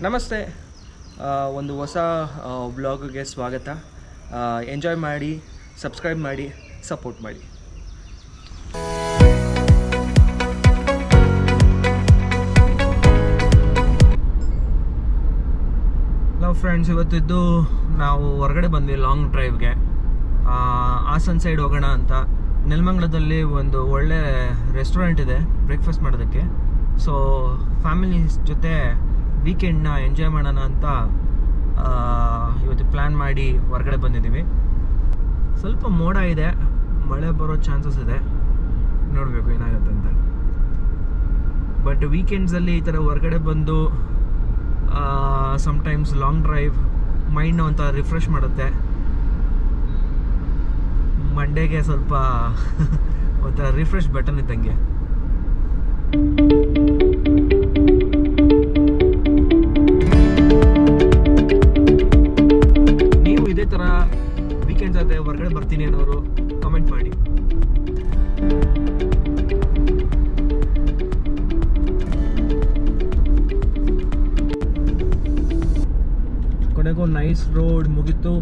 ನಮಸ್ತೆ. ಒಂದು ಹೊಸ ವ್ಲಾಗ್ಗೆ ಸ್ವಾಗತ. ಎಂಜಾಯ್ ಮಾಡಿ, ಸಬ್ಸ್ಕ್ರೈಬ್ ಮಾಡಿ, ಸಪೋರ್ಟ್ ಮಾಡಿ. ಹಲೋ ಫ್ರೆಂಡ್ಸ್, ಇವತ್ತಿದ್ದು ನಾವು ಹೊರಗಡೆ ಬಂದ್ವಿ ಲಾಂಗ್ ಡ್ರೈವ್ಗೆ. ಹಾಸನ್ ಸೈಡ್ ಹೋಗೋಣ ಅಂತ. ನೆಲಮಂಗಲದಲ್ಲಿ ಒಂದು ಒಳ್ಳೆ ರೆಸ್ಟೋರೆಂಟ್ ಇದೆ ಬ್ರೇಕ್ಫಾಸ್ಟ್ ಮಾಡೋದಕ್ಕೆ. ಸೊ ಫ್ಯಾಮಿಲೀಸ್ ಜೊತೆ ವೀಕೆಂಡ್ನ ಎಂಜಾಯ್ ಮಾಡೋಣ ಅಂತ ಇವತ್ತು ಪ್ಲ್ಯಾನ್ ಮಾಡಿ ಹೊರಗಡೆ ಬಂದಿದ್ದೀವಿ. ಸ್ವಲ್ಪ ಮೋಡ ಇದೆ, ಮಳೆ ಬರೋ ಚಾನ್ಸಸ್ ಇದೆ, ನೋಡಬೇಕು ಏನಾಗುತ್ತೆ ಅಂತ. ಬಟ್ ವೀಕೆಂಡ್ಸಲ್ಲಿ ಈ ಥರ ಹೊರಗಡೆ ಬಂದು ಸಮ್ಟೈಮ್ಸ್ ಲಾಂಗ್ ಡ್ರೈವ್ ಮೈಂಡ್ನ ಒಂಥರ ರಿಫ್ರೆಶ್ ಮಾಡುತ್ತೆ. ಮಂಡೇಗೆ ಸ್ವಲ್ಪ ಒಂಥರ ರಿಫ್ರೆಶ್ ಬಟನ್ ಇದ್ದಂಗೆ. ನೀವು ಇದೇ ಥರ ವೀಕೆಂಡ್ ಜೊತೆ ಹೊರಗಡೆ ಬರ್ತೀನಿ ಅನ್ನೋರು ಕಮೆಂಟ್ ಮಾಡಿ. ಕೊನೆಗೂ ನೈಸ್ ರೋಡ್ ಮುಗೀತು.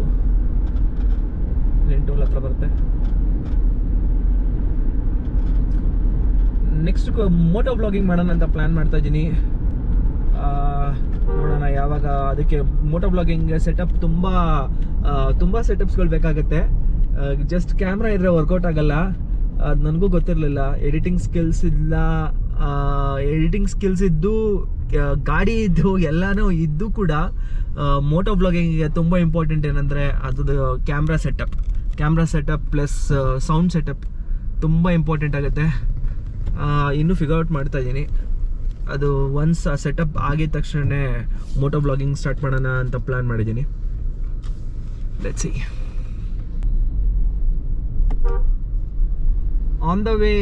ಟೋಲ್ ಹತ್ರ ಬರುತ್ತೆ. ನೆಕ್ಸ್ಟ್ ಮೋಟೋ ಬ್ಲಾಗಿಂಗ್ ಮಾಡೋಣ ಅಂತ ಪ್ಲ್ಯಾನ್ ಮಾಡ್ತಾ ಇದ್ದೀನಿ. ನೋಡೋಣ ಯಾವಾಗ. ಅದಕ್ಕೆ ಮೋಟೋ ಬ್ಲಾಗಿಂಗ್ ಸೆಟಪ್ ತುಂಬ ಸೆಟಪ್ಸ್ಗಳು ಬೇಕಾಗುತ್ತೆ. ಜಸ್ಟ್ ಕ್ಯಾಮ್ರಾ ಇದ್ರೆ ವರ್ಕೌಟ್ ಆಗಲ್ಲ. ಅದು ನನಗೂ ಗೊತ್ತಿರಲಿಲ್ಲ. ಎಡಿಟಿಂಗ್ ಸ್ಕಿಲ್ಸ್ ಇದ್ದು ಗಾಡಿ ಇದ್ದು ಎಲ್ಲನೂ ಇದ್ದು ಕೂಡ ಮೋಟೋ ಬ್ಲಾಗಿಂಗಿಗೆ ತುಂಬ ಇಂಪಾರ್ಟೆಂಟ್ ಏನಂದರೆ ಅದು camera setup plus sound setup ತುಂಬ ಇಂಪಾರ್ಟೆಂಟ್ ಆಗುತ್ತೆ. ಇನ್ನೂ ಫಿಗರ್ ಔಟ್ ಮಾಡ್ತಾ ಇದ್ದೀನಿ. ಅದು ಒನ್ಸ್ ಆ ಸೆಟಪ್ ಆಗಿದ ತಕ್ಷಣ ಮೋಟೋ ಬ್ಲಾಗಿಂಗ್ ಸ್ಟಾರ್ಟ್ ಮಾಡೋಣ ಅಂತ ಪ್ಲ್ಯಾನ್ ಮಾಡಿದ್ದೀನಿ. Let's see. On the way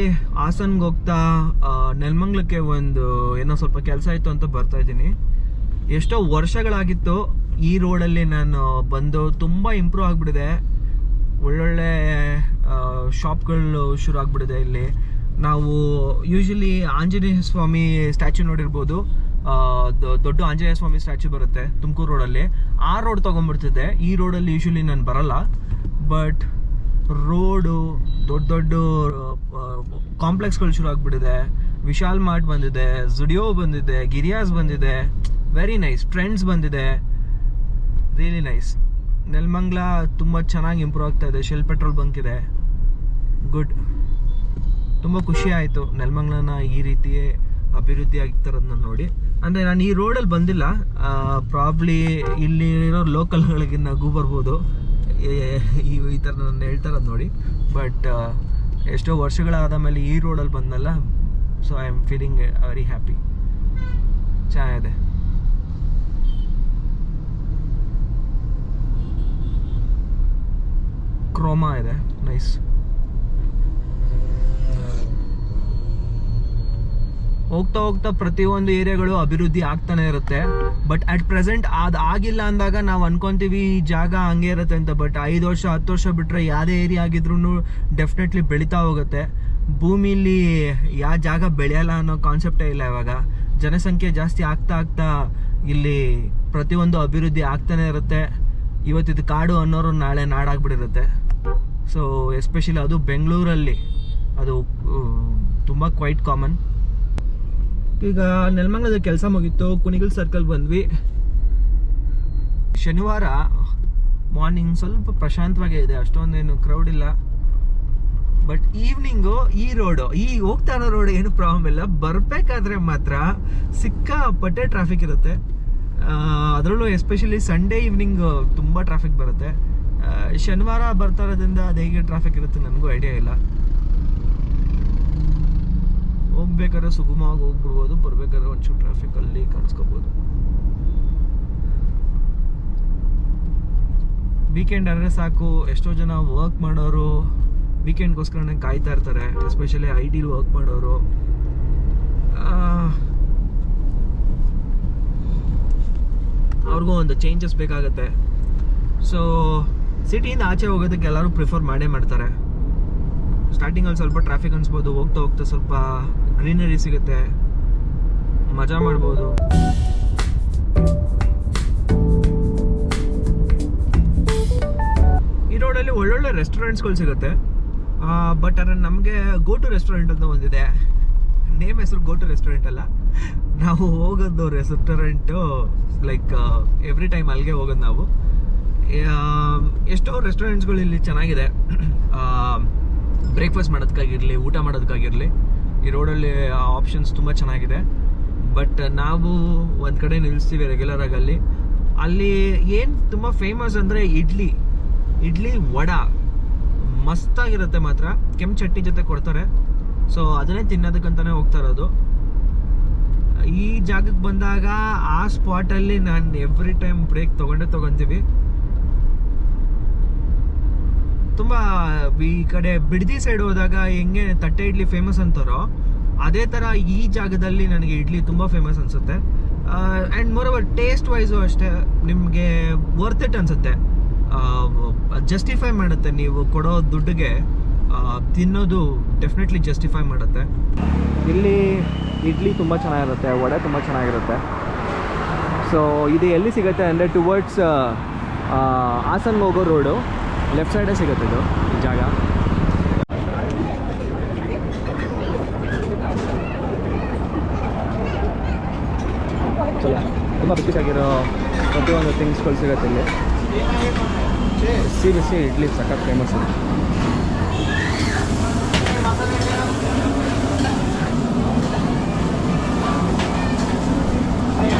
ಹಾಸನ್ಗೆ ಹೋಗ್ತಾ ನೆಲಮಂಗಲಕ್ಕೆ ಒಂದು ಏನೋ ಸ್ವಲ್ಪ ಕೆಲಸ ಇತ್ತು ಅಂತ ಬರ್ತಾ ಇದ್ದೀನಿ. ಎಷ್ಟೋ ವರ್ಷಗಳಾಗಿತ್ತು ಈ ರೋಡಲ್ಲಿ ನಾನು ಬಂದು. ತುಂಬ ಇಂಪ್ರೂವ್ ಆಗಿಬಿಟ್ಟಿದೆ. ಒಳ್ಳೊಳ್ಳೆ ಶಾಪ್ಗಳು ಶುರು ಆಗ್ಬಿಟ್ಟಿದೆ ಇಲ್ಲಿ. ನಾವು ಯೂಶಲಿ ಆಂಜನೇಯ ಸ್ವಾಮಿ ಸ್ಟ್ಯಾಚ್ಯೂ ನೋಡಿರ್ಬೋದು. ದೊಡ್ಡ ಆಂಜನೇಯ ಸ್ವಾಮಿ ಸ್ಟ್ಯಾಚ್ಯೂ ಬರುತ್ತೆ ತುಮಕೂರು ರೋಡಲ್ಲಿ. ಆ ರೋಡ್ ತೊಗೊಂಡ್ಬಿಡ್ತಿದ್ದೆ. ಈ ರೋಡಲ್ಲಿ ಯೂಶಲಿ ನಾನು ಬರಲ್ಲ. ಬಟ್ ರೋಡು ದೊಡ್ಡ ಕಾಂಪ್ಲೆಕ್ಸ್ಗಳು ಶುರು ಆಗ್ಬಿಟ್ಟಿದೆ. ವಿಶಾಲ್ ಮಾರ್ಟ್ ಬಂದಿದೆ, ಜುಡಿಯೋ ಬಂದಿದೆ, ಗಿರಿಯಾಸ್ ಬಂದಿದೆ. Very nice. ಟ್ರೆಂಡ್ಸ್ ಬಂದಿದೆ. Really nice. ನೆಲಮಂಗಲ ತುಂಬ ಚೆನ್ನಾಗಿ ಇಂಪ್ರೂವ್ ಆಗ್ತಾ ಇದೆ. ಶೆಲ್ ಪೆಟ್ರೋಲ್ ಬಂಕ್ ಇದೆ. ಗುಡ್. ತುಂಬ ಖುಷಿ ಆಯಿತು ನೆಲಮಂಗಲನ ಈ ರೀತಿಯೇ ಅಭಿವೃದ್ಧಿ ಆಗ್ತಿರೋದನ್ನ ನೋಡಿ. ಅಂದರೆ ನಾನು ಈ ರೋಡಲ್ಲಿ ಬಂದಿಲ್ಲ. ಪ್ರಾಬ್ಲಿ ಇಲ್ಲಿರೋ ಲೋಕಲ್ಗಳಿಗೆ ನಗು ಬರ್ಬೋದು ಈ ಥರ ನಾನು ಹೇಳ್ತಾರದು ನೋಡಿ. ಬಟ್ ಎಷ್ಟೋ ವರ್ಷಗಳಾದ ಮೇಲೆ ಈ ರೋಡಲ್ಲಿ ಬಂದಲ್ಲ. So I am feeling very happy. ಚೆನ್ನಾಗಿದೆ. ಕ್ರೋಮಾ ಇದೆ. ನೈಸ್. ಹೋಗ್ತಾ ಪ್ರತಿಯೊಂದು ಏರಿಯಾಗಳು ಅಭಿವೃದ್ಧಿ ಆಗ್ತಾನೆ ಇರುತ್ತೆ. ಬಟ್ ಅಟ್ ಪ್ರೆಸೆಂಟ್ ಅದು ಆಗಿಲ್ಲ ಅಂದಾಗ ನಾವು ಅನ್ಕೊಂತೀವಿ ಈ ಜಾಗ ಹಂಗೆ ಇರುತ್ತೆ ಅಂತ. ಬಟ್ 5 ವರ್ಷ 10 ವರ್ಷ ಬಿಟ್ಟರೆ ಯಾವುದೇ ಏರಿಯಾ ಆಗಿದ್ರು ಡೆಫಿನೆಟ್ಲಿ ಬೆಳೀತಾ ಹೋಗುತ್ತೆ. ಭೂಮಿಲಿ ಯಾವ ಜಾಗ ಬೆಳೆಯಲ್ಲ ಅನ್ನೋ ಕಾನ್ಸೆಪ್ಟೇ ಇಲ್ಲ ಇವಾಗ. ಜನಸಂಖ್ಯೆ ಜಾಸ್ತಿ ಆಗ್ತಾ ಇಲ್ಲಿ ಪ್ರತಿಯೊಂದು ಅಭಿವೃದ್ಧಿ ಆಗ್ತಾನೆ ಇರುತ್ತೆ. ಇವತ್ತಿದು ಕಾಡು ಅನ್ನೋರು ನಾಳೆ ನಾಡಾಗ್ಬಿಟ್ಟಿರುತ್ತೆ. ಸೊ ಎಸ್ಪೆಷಲಿ ಅದು ಬೆಂಗಳೂರಲ್ಲಿ ಅದು ತುಂಬ ಕ್ವೈಟ್ ಕಾಮನ್. ಈಗ ನೆಲಮಂಗಲದ ಕೆಲಸ ಮುಗಿತ್ತು. ಕುಣಿಗಲ್ ಸರ್ಕಲ್ ಬಂದ್ವಿ. ಶನಿವಾರ ಮಾರ್ನಿಂಗ್ ಸ್ವಲ್ಪ ಪ್ರಶಾಂತವಾಗೇ ಇದೆ. ಅಷ್ಟೊಂದೇನು ಕ್ರೌಡ್ ಇಲ್ಲ. ಬಟ್ ಈವ್ನಿಂಗು ಈ ರೋಡು ಹೋಗ್ತಾ ಇರೋ ರೋಡ್ ಏನು ಪ್ರಾಬ್ಲಮ್ ಇಲ್ಲ. ಬರಬೇಕಾದ್ರೆ ಮಾತ್ರ ಸಿಕ್ಕಾಪಟ್ಟೆ ಟ್ರಾಫಿಕ್ ಇರುತ್ತೆ. ಅದರಲ್ಲೂ ಎಸ್ಪೆಷಲಿ ಸಂಡೇ ಈವ್ನಿಂಗ್ ತುಂಬ ಟ್ರಾಫಿಕ್ ಬರುತ್ತೆ. ಶನಿವಾರ ಬರ್ತಾ ಇರೋದ್ರಿಂದ ಅದು ಹೇಗೆ ಟ್ರಾಫಿಕ್ ಇರುತ್ತೆ ನನಗೂ ಐಡಿಯಾ ಇಲ್ಲ. ಹೋಗ್ಬೇಕಾದ್ರೆ ಸುಗಮವಾಗಿ ಹೋಗ್ಬಿಡ್ಬೋದು. ಬರ್ಬೇಕಾದ್ರೆ ಒಂಚೂರು ಟ್ರಾಫಿಕಲ್ಲಿ ಕಾಣಿಸ್ಕೋಬೋದು. ವೀಕೆಂಡ್ ಆದರೆ ಸಾಕು. ಎಷ್ಟೋ ಜನ ವರ್ಕ್ ಮಾಡೋರು ವೀಕೆಂಡ್ಗೋಸ್ಕರನೇ ಕಾಯ್ತಾ ಇರ್ತಾರೆ. ಎಸ್ಪೆಷಲಿ IT ವರ್ಕ್ ಮಾಡೋರು. ಅವ್ರಿಗೂ ಒಂದು ಚೇಂಜಸ್ ಬೇಕಾಗತ್ತೆ. ಸೊ ಸಿಟಿಯಿಂದ ಆಚೆ ಹೋಗೋದಕ್ಕೆ ಎಲ್ಲರೂ ಪ್ರಿಫರ್ ಮಾಡೇ ಮಾಡ್ತಾರೆ. ಸ್ಟಾರ್ಟಿಂಗಲ್ಲಿ ಸ್ವಲ್ಪ ಟ್ರಾಫಿಕ್ ಅನ್ಸ್ಬೋದು. ಹೋಗ್ತಾ ಸ್ವಲ್ಪ ಗ್ರೀನರಿ ಸಿಗುತ್ತೆ, ಮಜಾ ಮಾಡ್ಬೋದು. ರೆಸ್ಟೋರೆಂಟ್ಸ್ಗಳು ಸಿಗುತ್ತೆ. ಬಟ್ ಆದರೆ ನಮಗೆ ಗೋ ಟು ರೆಸ್ಟೋರೆಂಟ್ ಅಂತ ಒಂದಿದೆ. ನೇಮ್ ಹೆಸರು ಗೋ ಟು ರೆಸ್ಟೋರೆಂಟ್ ಅಲ್ಲ, ನಾವು ಹೋಗೋದು ರೆಸ್ಟೋರೆಂಟು ಲೈಕ್ ಎವ್ರಿ ಟೈಮ್ ಅಲ್ಲಿಗೆ ಹೋಗೋದು ನಾವು. ಎಷ್ಟೋ ರೆಸ್ಟೋರೆಂಟ್ಸ್ಗಳು ಇಲ್ಲಿ ಚೆನ್ನಾಗಿದೆ, ಬ್ರೇಕ್ಫಾಸ್ಟ್ ಮಾಡೋದಕ್ಕಾಗಿರಲಿ, ಊಟ ಮಾಡೋದಕ್ಕಾಗಿರಲಿ. ಈ ರೋಡಲ್ಲಿ ಆಪ್ಷನ್ಸ್ ತುಂಬ ಚೆನ್ನಾಗಿದೆ. ಬಟ್ ನಾವು ಒಂದು ಕಡೆ ನಿಲ್ಲಿಸ್ತೀವಿ ರೆಗ್ಯುಲರಾಗಿ. ಅಲ್ಲಿ ಏನು ತುಂಬ ಫೇಮಸ್ ಅಂದರೆ ಇಡ್ಲಿ ವಡಾ ಮಸ್ತಾಗಿರುತ್ತೆ ಮಾತ್ರ. ಕೆಂಪು ಚಟ್ನಿ ಜೊತೆ ಕೊಡ್ತಾರೆ. ಸೊ ಅದನ್ನೇ ತಿನ್ನೋದಕ್ಕಂತಾನೆ ಹೋಗ್ತಾ ಇರೋದು. ಈ ಜಾಗಕ್ಕೆ ಬಂದಾಗ ಆ ಸ್ಪಾಟಲ್ಲಿ ನಾನು ಎವ್ರಿ ಟೈಮ್ ಬ್ರೇಕ್ ತೊಗೊಂತೀವಿ. ತುಂಬ ಈ ಕಡೆ ಬಿಡದಿ ಸೈಡ್ ಹೋದಾಗ ಹೆಂಗೆ ತಟ್ಟೆ ಇಡ್ಲಿ ಫೇಮಸ್ ಅಂತಾರೋ ಅದೇ ಥರ ಈ ಜಾಗದಲ್ಲಿ ನನಗೆ ಇಡ್ಲಿ ತುಂಬ ಫೇಮಸ್ ಅನಿಸುತ್ತೆ. ಆ್ಯಂಡ್ ಮೋರೋವರ್ ಟೇಸ್ಟ್ ವೈಸು ಅಷ್ಟೇ ನಿಮಗೆ ವರ್ತ್ ಇಟ್ ಅನಿಸುತ್ತೆ. ಜಸ್ಟಿಫೈ ಮಾಡುತ್ತೆ, ನೀವು ಕೊಡೋ ದುಡ್ಡಿಗೆ ತಿನ್ನೋದು ಡೆಫಿನೆಟ್ಲಿ ಜಸ್ಟಿಫೈ ಮಾಡುತ್ತೆ. ಇಲ್ಲಿ ಇಡ್ಲಿ ತುಂಬ ಚೆನ್ನಾಗಿರುತ್ತೆ, ವಡೆ ತುಂಬ ಚೆನ್ನಾಗಿರುತ್ತೆ. ಸೊ ಇದು ಎಲ್ಲಿ ಸಿಗುತ್ತೆ ಅಂದರೆ ಟುವರ್ಡ್ಸ್ ಹಾಸನ್ಗೆ ಹೋಗೋ ರೋಡು ಲೆಫ್ಟ್ ಸೈಡೇ ಸಿಗುತ್ತೆ ಇದು ಈ ಜಾಗ. ತುಂಬ ಬಿಸಿಯಾಗಿರೋ ಪ್ರತಿಯೊಂದು ಥಿಂಗ್ಸ್ಗಳು ಸಿಗುತ್ತೆ ಇಲ್ಲಿ. ಬಿಸಿ ಇಡ್ಲಿ ಸಖತ್ ಫೇಮಸ್ ಇದೆ.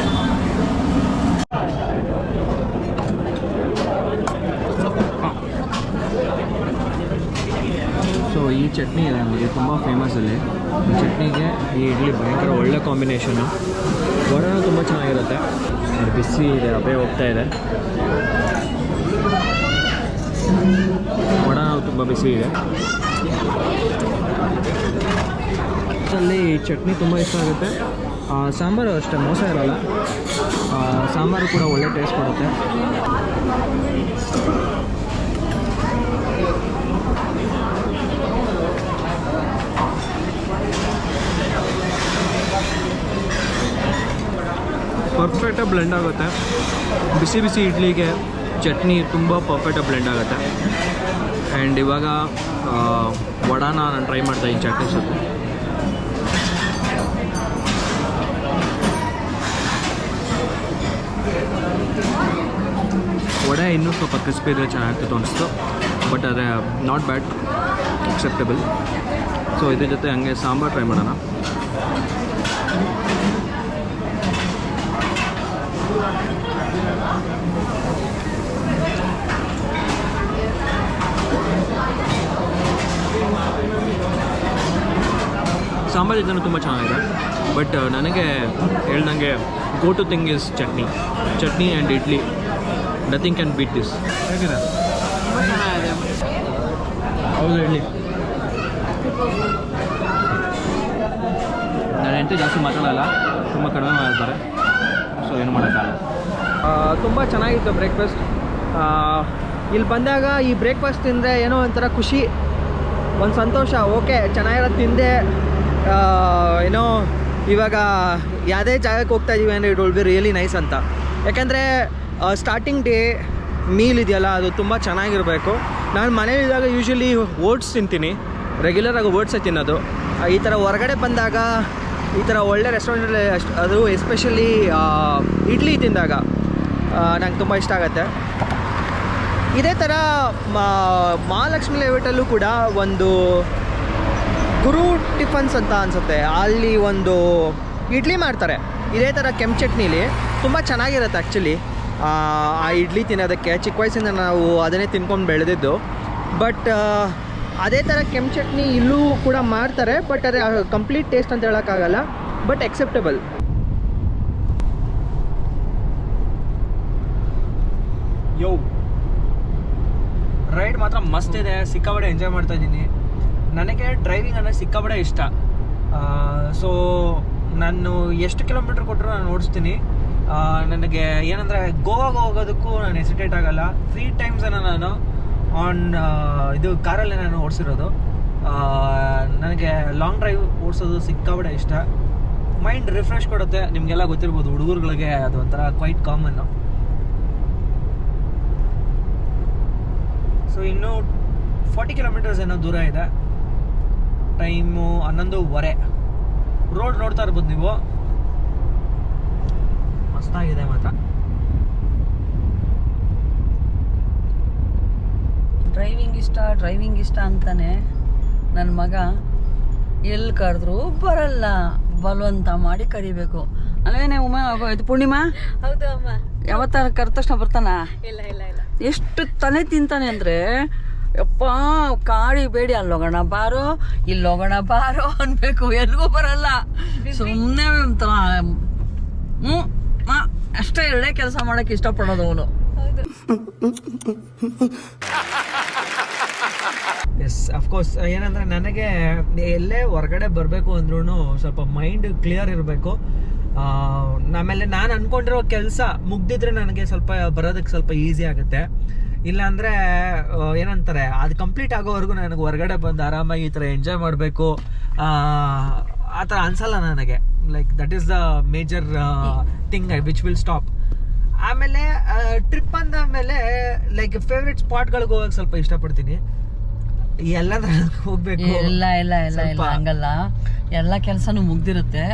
ಸೊ ಈ ಚಟ್ನಿ ಇದೆ ನಮಗೆ ತುಂಬ ಫೇಮಸ್ ಅಲ್ಲಿ. ಈ ಚಟ್ನಿಗೆ ಈ ಇಡ್ಲಿ ಭಯಂಕರ ಒಳ್ಳೆ ಕಾಂಬಿನೇಷನ್ನು. ವಡೆನೂ ತುಂಬ ಚೆನ್ನಾಗಿರುತ್ತೆ. ಅದು ಬಿಸಿ ಇದೆ, ಹಬೆ ಹೋಗ್ತಾ ಇದೆ. ವಡ ತುಂಬ ಬಿಸಿ ಇದೆ. ಅಲ್ಲಿ ಚಟ್ನಿ ತುಂಬ ಇಷ್ಟ ಆಗುತ್ತೆ. ಸಾಂಬಾರು ಅಷ್ಟೇ ಮೋಸ ಇರೋಲ್ಲ. ಸಾಂಬಾರು ಕೂಡ ಒಳ್ಳೆ ಟೇಸ್ಟ್ ಕೊಡುತ್ತೆ. ಪರ್ಫೆಕ್ಟಾಗಿ ಬ್ಲೆಂಡ್ ಆಗುತ್ತೆ. ಬಿಸಿ ಬಿಸಿ ಇಡ್ಲಿಗೆ ಚಟ್ನಿ ತುಂಬ ಪರ್ಫೆಕ್ಟಾಗಿ ಬ್ಲೆಂಡ್ ಆಗುತ್ತೆ. ಆ್ಯಂಡ್ ಇವಾಗ ವಡಾನ ನಾನು ಟ್ರೈ ಮಾಡ್ತಾಯಿದ್ದೀನಿ ಚಟ್ನಿ ಜೊತೆ. ವಡೆ ಇನ್ನೂ ಸ್ವಲ್ಪ ಕ್ರಿಸ್ಪಿ ಇದ್ದರೆ ಚೆನ್ನಾಗ್ತಿತ್ತು ಅನಿಸ್ತು. ಬಟ್ ಅದೇ ನಾಟ್ ಬ್ಯಾಡ್, ಅಕ್ಸೆಪ್ಟಬಲ್. ಸೊ ಇದ್ರ ಜೊತೆ ಹಂಗೆ ಸಾಂಬಾರು ಟ್ರೈ ಮಾಡೋಣ. ಸಾಂಬಾರು ಇದನ್ನು ತುಂಬ ಚೆನ್ನಾಗಿದೆ. ಬಟ್ ನನಗೆ ಹೇಳ್ದಂಗೆ go to thing is chutney and idli. Nothing can beat this. ಹೇಗಿದೆ? ಹೌದು, ಇಡ್ಲಿ ನಾನು ಹೆಂಡತಿ ಜಾಸ್ತಿ ಮಾತಾಡೋಲ್ಲ, ತುಂಬ ಕಡಿಮೆ ಮಾಡ್ತಾರೆ. ಸೊ ಏನು ಮಾಡೋಕ್ಕಾಗಲ್ಲ. ತುಂಬ ಚೆನ್ನಾಗಿತ್ತು ಬ್ರೇಕ್ಫಾಸ್ಟ್. ಇಲ್ಲಿ ಬಂದಾಗ ಈ ಬ್ರೇಕ್ಫಾಸ್ಟ್ ತಿಂದರೆ ಏನೋ ಒಂಥರ ಖುಷಿ, ಒಂದು ಸಂತೋಷ. ಓಕೆ, ಚೆನ್ನಾಗಿರೋದು ತಿಂದೆ. ಏನೋ ಇವಾಗ ಯಾವುದೇ ಜಾಗಕ್ಕೆ ಹೋಗ್ತಾ ಇದ್ದೀವಿ ಅಂದರೆ it will be really nice ಅಂತ. ಯಾಕೆಂದರೆ ಸ್ಟಾರ್ಟಿಂಗ್ ಡೇ ಮೀಲ್ ಇದೆಯಲ್ಲ ಅದು ತುಂಬ ಚೆನ್ನಾಗಿರಬೇಕು. ನಾನು ಮನೇಲಿದ್ದಾಗ ಯೂಶ್ವಲಿ ಓಟ್ಸ್ ತಿಂತೀನಿ, ರೆಗ್ಯುಲರಾಗಿ ಓಟ್ಸೇ ತಿನ್ನೋದು. ಈ ಥರ ಹೊರಗಡೆ ಬಂದಾಗ ಈ ಥರ ಒಳ್ಳೆ ರೆಸ್ಟೋರೆಂಟಲ್ಲಿ ಅದು ಎಸ್ಪೆಷಲಿ ಇಡ್ಲಿ ತಿಂದಾಗ ನಂಗೆ ತುಂಬ ಇಷ್ಟ ಆಗುತ್ತೆ. ಇದೇ ಥರ ಮಹಾಲಕ್ಷ್ಮಿ ಲೇಔಟಲ್ಲೂ ಕೂಡ ಒಂದು ಗುರು ಟಿಫನ್ಸ್ ಅಂತ ಅನಿಸುತ್ತೆ, ಅಲ್ಲಿ ಒಂದು ಇಡ್ಲಿ ಮಾಡ್ತಾರೆ ಇದೇ ಥರ ಕೆಂಪು ಚಟ್ನೀಲಿ. ತುಂಬ ಚೆನ್ನಾಗಿರುತ್ತೆ ಆ್ಯಕ್ಚುಲಿ ಆ ಇಡ್ಲಿ ತಿನ್ನೋದಕ್ಕೆ. ಚಿಕ್ಕ ವಯಸ್ಸಿಂದ ನಾವು ಅದನ್ನೇ ತಿನ್ಕೊಂಡು ಬೆಳೆದಿದ್ದು. ಬಟ್ ಅದೇ ಥರ ಕೆಂಪು ಚಟ್ನಿ ಇಲ್ಲೂ ಕೂಡ ಮಾಡ್ತಾರೆ. ಬಟ್ ಅದೇ ಕಂಪ್ಲೀಟ್ ಟೇಸ್ಟ್ ಅಂತ ಹೇಳೋಕ್ಕಾಗಲ್ಲ, ಬಟ್ ಎಕ್ಸೆಪ್ಟಬಲ್. ಯೋ ರೈಡ್ ಮಾತ್ರ ಮಸ್ತ್ ಇದೆ, ಸಿಕ್ಕಾಪಟ್ಟೆ ಎಂಜಾಯ್ ಮಾಡ್ತಾ ಇದ್ದೀನಿ. ನನಗೆ ಡ್ರೈವಿಂಗ್ ಅಂದರೆ ಸಿಕ್ಕಾಪಟ್ಟೆ ಇಷ್ಟ. ಸೊ ನಾನು ಎಷ್ಟು ಕಿಲೋಮೀಟ್ರ್ ಕೊಟ್ಟರು ನಾನು ಓಡಿಸ್ತೀನಿ. ನನಗೆ ಏನಂದರೆ ಗೋವಾಗೆ ಹೋಗೋದಕ್ಕೂ ನಾನು ಹೆಸಿಟೇಟ್ ಆಗೋಲ್ಲ. 3 times ನಾನು ಆನ್ ಇದು ಕಾರಲ್ಲೇ ನಾನು ಓಡಿಸಿರೋದು. ನನಗೆ ಲಾಂಗ್ ಡ್ರೈವ್ ಓಡಿಸೋದು ಸಿಕ್ಕಾಪಟ್ಟೆ ಇಷ್ಟ. ಮೈಂಡ್ ರಿಫ್ರೆಶ್ ಕೊಡುತ್ತೆ. ನಿಮಗೆಲ್ಲ ಗೊತ್ತಿರ್ಬೋದು, ಹುಡುಗರುಗಳಿಗೆ ಅದು ಒಂಥರ ಕ್ವೈಟ್ ಕಾಮನ್ನು. ಸೊ ಇನ್ನೂ 40 ಕಿಲೋಮೀಟರ್ಸ್ ಏನೋ ದೂರ ಇದೆ. ಟೈಮು 11:15. ರೋಡ್ ನೋಡ್ತಾ ಇರ್ಬೋದು ನೀವು, ಮಸ್ತಾಗಿದೆ ಮಾತ್ರ. ಡ್ರೈವಿಂಗ್ ಇಷ್ಟ ಅಂತಾನೆ ನನ್ನ ಮಗ ಎಲ್ಲಿ ಕರೆದ್ರು ಬರಲ್ಲ, ಬಲವಂತ ಮಾಡಿ ಕರಿಬೇಕು ಅಲ್ವೇನೆ ಉಮಾ? ಇದು ಪೂರ್ಣಿಮಾ ಹೌದು ಅಮ್ಮ. ಯಾವತ್ತ ಕರೆದ ತಕ್ಷಣ ಬರ್ತಾನ? ಇಲ್ಲ ಇಲ್ಲ ಇಲ್ಲ. ಎಷ್ಟು ತಲೆ ತಿಂತಾನೆ ಅಂದ್ರೆ, ಯಪ್ಪ ಕಾಡಿ ಬೇಡಿ ಅಲ್ಲೋಗೋಣ ಬಾರೋ, ಇಲ್ಲೋಗೋಣ ಬಾರೋ ಅನ್ಬೇಕು, ಎಲ್ಗೂ ಬರಲ್ಲ. ಸುಮ್ಮನೆ ಅಷ್ಟೇ ಎರಡೇ ಕೆಲಸ ಮಾಡಕ್ಕೆ ಇಷ್ಟಪಡೋದು ಅವನು. Yes of course. ಏನಂದ್ರೆ ನನಗೆ ಎಲ್ಲೇ ಹೊರಗಡೆ ಬರಬೇಕು ಅಂದ್ರೂ ಸ್ವಲ್ಪ ಮೈಂಡ್ ಕ್ಲಿಯರ್ ಇರಬೇಕು. ಆಮೇಲೆ ನಾನು ಅನ್ಕೊಂಡಿರೋ ಕೆಲಸ ಮುಗ್ದಿದ್ರೆ ನನಗೆ ಸ್ವಲ್ಪ ಬರೋದಕ್ಕೆ ಸ್ವಲ್ಪ ಈಸಿ ಆಗುತ್ತೆ. ಇಲ್ಲಾಂದರೆ ಏನಂತಾರೆ, ಅದು ಕಂಪ್ಲೀಟ್ ಆಗೋವರೆಗೂ ನನಗೆ ಹೊರಗಡೆ ಬಂದು ಆರಾಮಾಗಿ ಈ ಥರ ಎಂಜಾಯ್ ಮಾಡಬೇಕು ಆ ಥರ ಅನ್ಸಲ್ಲ ನನಗೆ. Like that is the major thing which will stop. ಆಮೇಲೆ ಟ್ರಿಪ್ ಅಂದಾದ್ಮೇಲೆ ಲೈಕ್ ಫೇವ್ರೆಟ್ ಸ್ಪಾಟ್ಗಳಿಗೆ ಹೋಗಕ್ಕೆ ಸ್ವಲ್ಪ ಇಷ್ಟಪಡ್ತೀನಿ. ಎಲ್ಲ ಹೋಗ್ಬೇಕು ಇಲ್ಲ ಇಲ್ಲ ಇಲ್ಲ ಇಲ್ಲ ಹಂಗಲ್ಲ. ಎಲ್ಲ ಕೆಲಸನೂ ಮುಗ್ದಿರುತ್ತೆ.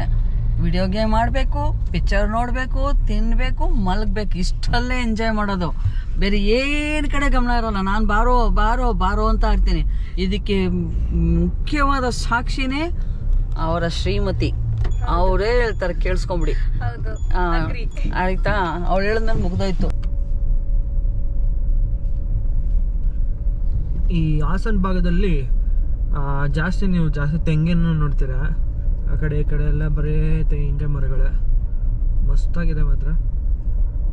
ವಿಡಿಯೋ ಗೇಮ್ ಆಡಬೇಕು, ಪಿಕ್ಚರ್ ನೋಡಬೇಕು, ತಿನ್ಬೇಕು, ಮಲಗಬೇಕು, ಇಷ್ಟಲ್ಲೇ ಎಂಜಾಯ್ ಮಾಡೋದು. ಬೇರೆ ಏನು ಕಡೆ ಗಮನ ಇರೋಲ್ಲ. ನಾನು ಬಾರೋ ಬಾರೋ ಬಾರೋ ಅಂತ ಇರ್ತೀನಿ. ಇದಕ್ಕೆ ಮುಖ್ಯವಾದ ಸಾಕ್ಷಿನೇ ಅವರ ಶ್ರೀಮತಿ. ಅವರೇ ಹೇಳ್ತಾರೆ, ಕೇಳಿಸ್ಕೊಂಬಿಡಿ. ಆಯ್ತಾ? ಅವ್ಳು ಹೇಳಿದ್ಮೇಲೆ ಮುಗ್ದೋಯ್ತು. ಈ ಹಾಸನ ಭಾಗದಲ್ಲಿ ನೀವು ಜಾಸ್ತಿ ತೆಂಗಿನ ನೋಡ್ತೀರಾ. ಆ ಕಡೆ ಈ ಕಡೆ ಎಲ್ಲ ಬರೀ ತೆಂಗಿನಕಾಯಿ ಮರಗಳೇ. ಮಸ್ತಾಗಿದೆ ಮಾತ್ರ.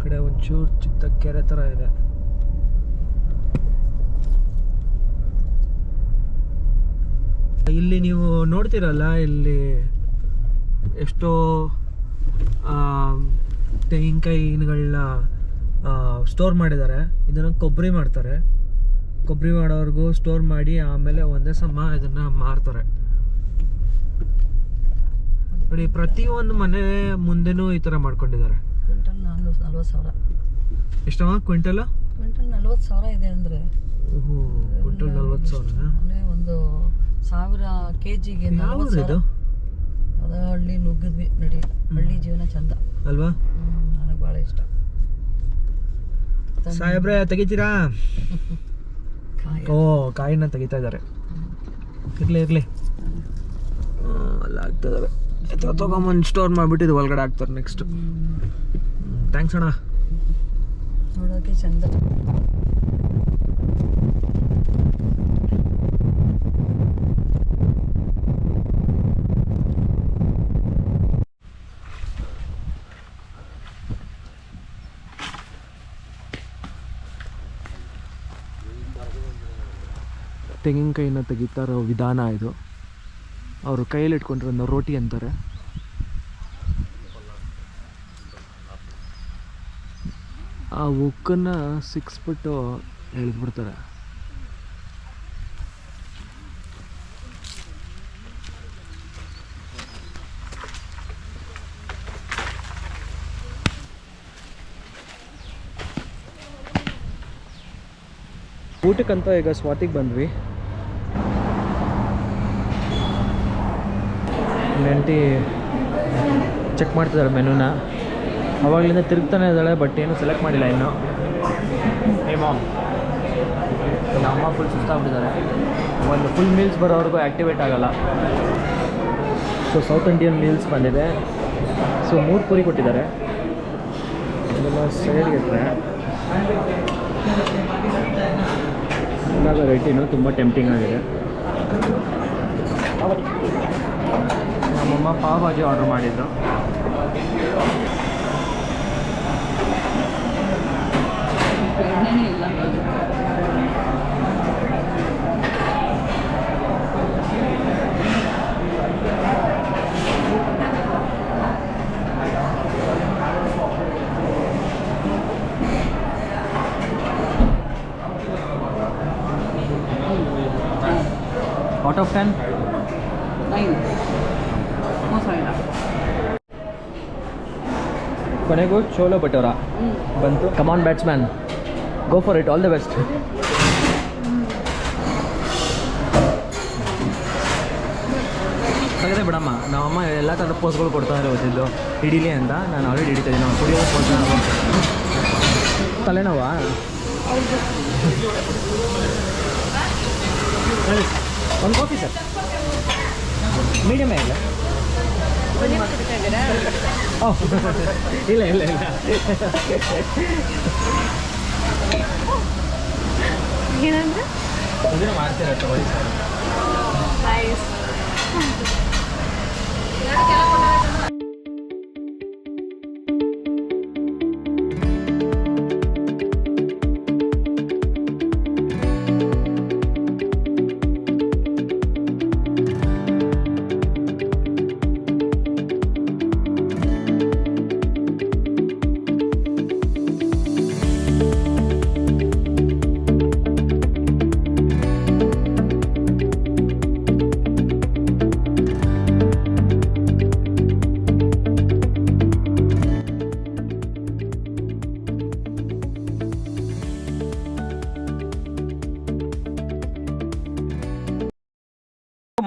ಕಡೆ ಒಂಚೂರು ಚಿಕ್ಕ ಕೆರೆ ಥರ ಇದೆ. ಇಲ್ಲಿ ನೀವು ನೋಡ್ತೀರಲ್ಲ, ಇಲ್ಲಿ ಎಷ್ಟೋ ತೆಂಗಿನಕಾಯಿಗಳನ್ನ ಸ್ಟೋರ್ ಮಾಡಿದ್ದಾರೆ. ಇದನ್ನು ಕೊಬ್ಬರಿ ಮಾಡ್ತಾರೆ. ಕೊಬ್ಬರಿ ಮಾಡೋರ್ಗೂ ಸ್ಟೋರ್ ಮಾಡಿ ಆಮೇಲೆ ಒಂದೇ ಸಮ ಇದನ್ನ ಮಾರ್ತಾರೆ. ನೋಡಿ, ಪ್ರತಿಯೊಂದು ಮನೆ ಮುಂದೆನೂ ಈ ಥರ ಮಾಡ್ಕೊಂಡಿದ್ದಾರೆ. ಕ್ವಿಂಟಲ್ 40,000. ಎಷ್ಟಮ್ಮ ಕ್ವಿಂಟಲ್? ಕ್ವಿಂಟಲ್ 40,000 ಇದೆ ಅಂದರೆ. ಓಹೋ, ಕ್ವಿಂಟಲ್ 40,000. ಅಂದರೆ ಒಂದು 1000 kgಗೆ 40,000. ಅದ ಹಳ್ಳಿ ನುಗ್ಗಿದ್ವಿ ನಡಿ. ಹಳ್ಳಿ ಜೀವನ ಚಂದ ಅಲ್ವಾ? ನನಗೆ ಭಾಳ ಇಷ್ಟ. ಸಾಹೇಬ್ರೆ ತೆಗಿತೀರಾ? ಓ, ಕಾಯಿನ ತೆಗಿತಾ ಇದ್ದಾರೆ. ಇರ್ಲಿ ಅಲ್ಲ ಆಗ್ತದವೆ. ತಗೊಂಬಂದು ಸ್ಟೋರ್ ಮಾಡಿಬಿಟ್ಟು ಒಳಗಡೆ ಹಾಕ್ತಾರೆ ನೆಕ್ಸ್ಟ್. ಥ್ಯಾಂಕ್ಸ್ ಅಣ್ಣ. ನೋಡೋಕೆ ಚಂದ. ತೆಂಗಿನಕಾಯಿನ ತೆಗಿತಾ ಇರೋ ವಿಧಾನ ಇದು. ಅವರು ಕೈಯಲ್ಲಿ ಇಟ್ಕೊಂಡಿರೋ ರೋಟಿ ಅಂತಾರೆ. ಆ ಉಕ್ಕನ್ನು ಸಿಕ್ಸ್ಬಿಟ್ಟು ಎಳೆದ್ಬಿಡ್ತಾರೆ. ಊಟಕ್ಕಂತ ಈಗ ಸ್ವಾತಿಗೆ ಬಂದ್ವಿ. ನೆಂಟಿ ಚೆಕ್ ಮಾಡ್ತಿದ್ದಾರೆ ಮೆನುನ. ಅವಾಗಲಿಂದ ತಿರುಗ್ತಾನೆ ಇದ್ದಾಳೆ, ಬಟ್ ಏನು ಸೆಲೆಕ್ಟ್ ಮಾಡಿಲ್ಲ ಇನ್ನು. ನಮ್ಮ ಫುಲ್ ಸುಸ್ತಾಗ್ಬಿಟ್ಟಿದ್ದಾರೆ. ಒಂದು ಫುಲ್ ಮೀಲ್ಸ್ ಬರೋವರೆಗೂ ಆ್ಯಕ್ಟಿವೇಟ್ ಆಗೋಲ್ಲ. ಸೊ ಸೌತ್ ಇಂಡಿಯನ್ ಮೀಲ್ಸ್ ಬಂದಿದೆ. ಸೊ 3 ಪೂರಿ ಕೊಟ್ಟಿದ್ದಾರೆ. ಇದೆಲ್ಲ ಸೈಡ್ಗೆ ಇಟ್ಟರೆ ಎಲ್ಲ ವೆರೈಟಿನೂ ತುಂಬ ಟೆಂಪ್ಟಿಂಗ್ ಆಗಿದೆ. ನಮ್ಮಮ್ಮ ಪಾವ್ ಭಾಜಿ ಆರ್ಡ್ರ್ ಮಾಡಿದ್ದು. Out of 10? 9. ಮೊಸರನ್ನ ಕೊನೆಗೂ ಚೋಲೋ ಬಟೋರ ಬಂತು. Come on batsman, go for it, all the best. ಮಲಗದೆ ಬಿಡಮ್ಮ, ನಮ್ಮಮ್ಮ ಎಲ್ಲ ಥರದ ಪೋಸ್ಗಳು ಕೊಡ್ತಾರೆ ಗೊತ್ತಿದ್ದು ಹಿಡೀಲಿ ಅಂತ. ನಾನು ಆಲ್ರೆಡಿ ಹಿಡಿತಾ ಇದ್ದೀನಿ. ನಾವು ಕುಡಿಯೋ ಪೋಸ್ ತಲೆನೋವಾ? ಒಂದು ಕಾಫಿ ಸರ್, ಮೀಡಿಯಮೇ ಇಲ್ಲ? ಇಲ್ಲ ಇಲ್ಲ ಇಲ್ಲ ಏನಂದ್ರೆ ಇದನ್ನು ಮಾಡ್ತೀರ ತಗೊಳ್ಳಿ ಸರ್.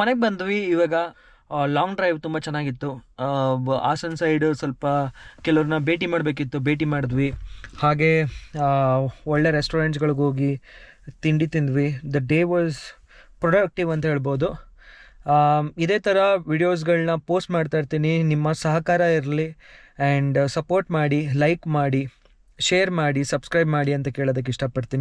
ಮನೆಗೆ ಬಂದ್ವಿ. ಇವಾಗ ಲಾಂಗ್ ಡ್ರೈವ್ ತುಂಬ ಚೆನ್ನಾಗಿತ್ತು. ಹಾಸನ್ ಸೈಡು ಸ್ವಲ್ಪ ಕೆಲವ್ರನ್ನ ಭೇಟಿ ಮಾಡಬೇಕಿತ್ತು, ಭೇಟಿ ಮಾಡಿದ್ವಿ. ಹಾಗೆ ಒಳ್ಳೆ ರೆಸ್ಟೋರೆಂಟ್ಸ್ಗಳಿಗೆ ಹೋಗಿ ತಿಂಡಿ ತಿಂದ್ವಿ. ದ ಡೇ ವಾಸ್ ಪ್ರೊಡಕ್ಟಿವ್ ಅಂತ ಹೇಳ್ಬೋದು. ಇದೇ ಥರ ವಿಡಿಯೋಸ್ಗಳನ್ನ ಪೋಸ್ಟ್ ಮಾಡ್ತಾ ಇರ್ತೀನಿ. ನಿಮ್ಮ ಸಹಕಾರ ಇರಲಿ ಆ್ಯಂಡ್ ಸಪೋರ್ಟ್ ಮಾಡಿ, ಲೈಕ್ ಮಾಡಿ, ಶೇರ್ ಮಾಡಿ, ಸಬ್ಸ್ಕ್ರೈಬ್ ಮಾಡಿ ಅಂತ ಕೇಳೋದಕ್ಕೆ ಇಷ್ಟಪಡ್ತೀನಿ.